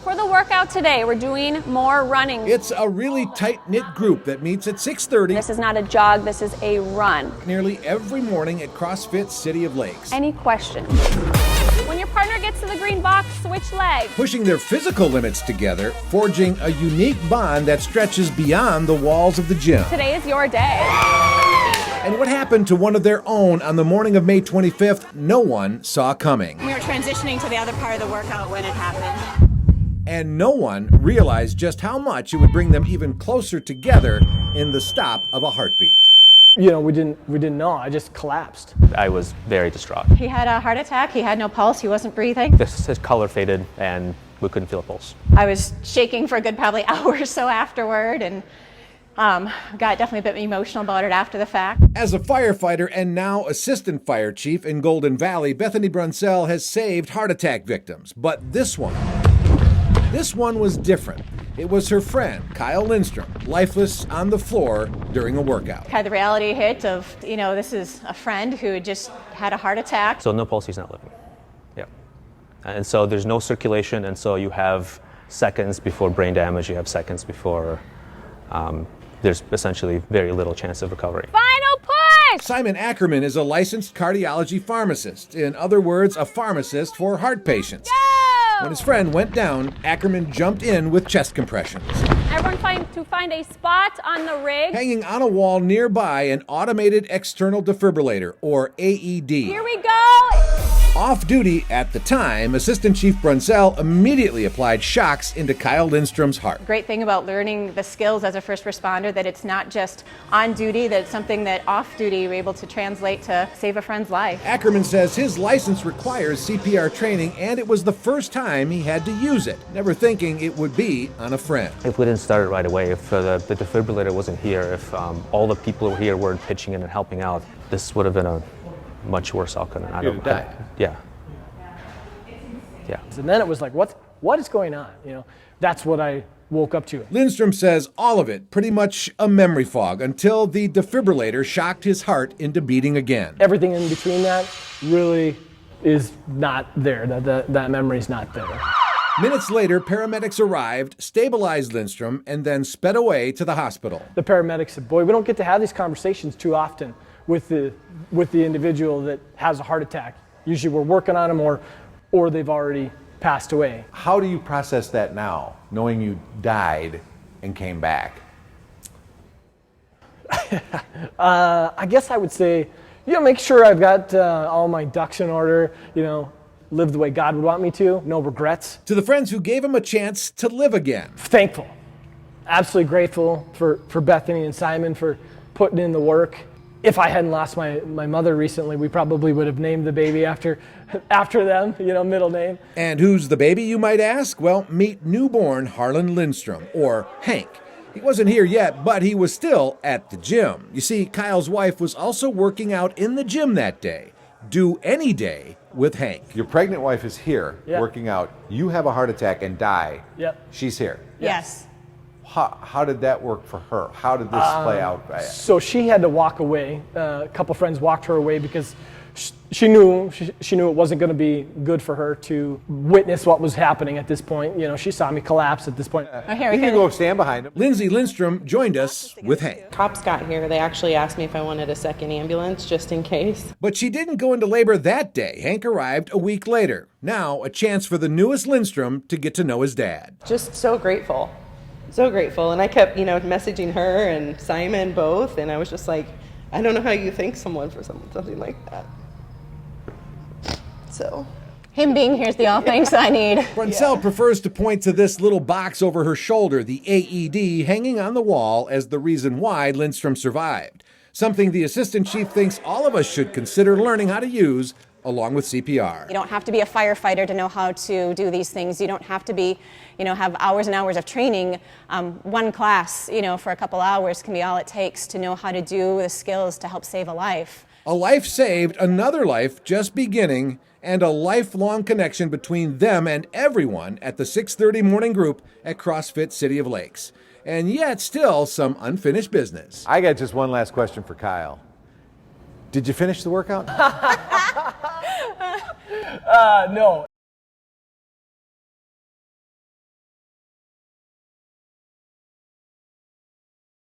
For the workout today, we're doing more running. It's a really tight-knit group that meets at 6:30 This is not a jog, this is a run. nearly every morning at CrossFit City of Lakes. Any questions? When your partner gets to the green box, switch legs. Pushing their physical limits together, forging a unique bond that stretches beyond the walls of the gym. Today is your day. And what happened to one of their own on the morning of May 25th, no one saw coming. We were transitioning to the other part of the workout when it happened. And no one realized just how much it would bring them even closer together in the stop of a heartbeat. You know, we didn't know. I just collapsed. I was very distraught. He had a heart attack. He had no pulse. He wasn't breathing. His color faded and we couldn't feel a pulse. I was shaking for a good probably hour or so afterward, and got definitely a bit emotional about it after the fact. As a firefighter and now assistant fire chief in Golden Valley, Bethany Brunsell has saved heart attack victims. But this one was different. It was her friend, Kyle Lindstrom, lifeless on the floor during a workout. Had the reality hit of, this is a friend who had just had a heart attack. So no pulse, he's not living. Yeah. And so there's no circulation, and so you have seconds before brain damage, you have seconds before there's essentially very little chance of recovery. Final push! Simon Ackerman is a licensed cardiology pharmacist. In other words, a pharmacist for heart patients. Go! When his friend went down, Ackerman jumped in with chest compressions. Everyone find a spot on the rig. Hanging on a wall nearby, an automated external defibrillator, or AED. Here we go! Off duty at the time, Assistant Chief Brunsell immediately applied shocks into Kyle Lindstrom's heart. Great thing about learning the skills as a first responder, that it's not just on duty, that it's something that off duty you're able to translate to save a friend's life. Ackerman says his license requires CPR training, and it was the first time he had to use it, never thinking it would be on a friend. If we didn't start it right away, if the defibrillator wasn't here, if all the people here weren't pitching in and helping out, this would have been a much worse outcome. You'd have died. Yeah. Yeah. And then it was like, what is going on? That's what I woke up to. Lindstrom says all of it, pretty much a memory fog, until the defibrillator shocked his heart into beating again. Everything in between that really is not there. That memory's not there. Minutes later, paramedics arrived, stabilized Lindstrom, and then sped away to the hospital. The paramedics said, boy, we don't get to have these conversations too often with the individual that has a heart attack. Usually we're working on them or they've already passed away. How do you process that now, knowing you died and came back? I guess I would say, make sure I've got all my ducks in order, live the way God would want me to, no regrets. To the friends who gave him a chance to live again. Thankful, absolutely grateful for Bethany and Simon for putting in the work. If I hadn't lost my mother recently, we probably would have named the baby after them, middle name. And who's the baby, you might ask? Well, meet newborn Harlan Lindstrom, or Hank. He wasn't here yet, but he was still at the gym. You see, Kyle's wife was also working out in the gym that day. Do any day with Hank. Your pregnant wife is here Yep. working out. You have a heart attack and die. Yep. She's here. Yes. How did that work for her? How did this play out? So she had to walk away. A couple friends walked her away because she knew it wasn't going to be good for her to witness what was happening at this point. She saw me collapse at this point. Oh, here, You can go stand behind him. Lindsay Lindstrom joined us with Hank. Cops got here, they actually asked me if I wanted a second ambulance just in case. But she didn't go into labor that day. Hank arrived a week later. Now, a chance for the newest Lindstrom to get to know his dad. Just so grateful. So grateful. And I kept, messaging her and Simon both, and I was just like, I don't know how you thank someone for something like that. So. Him being here is the all thanks I need. Brunsell prefers to point to this little box over her shoulder, the AED, hanging on the wall as the reason why Lindstrom survived. Something the assistant chief thinks all of us should consider learning how to use along with CPR. You don't have to be a firefighter to know how to do these things. You don't have to be, have hours and hours of training. One class, for a couple hours can be all it takes to know how to do the skills to help save a life. A life saved, another life just beginning, and a lifelong connection between them and everyone at the 6:30 morning group at CrossFit City of Lakes. And yet still some unfinished business. I got just one last question for Kyle. Did you finish the workout? No.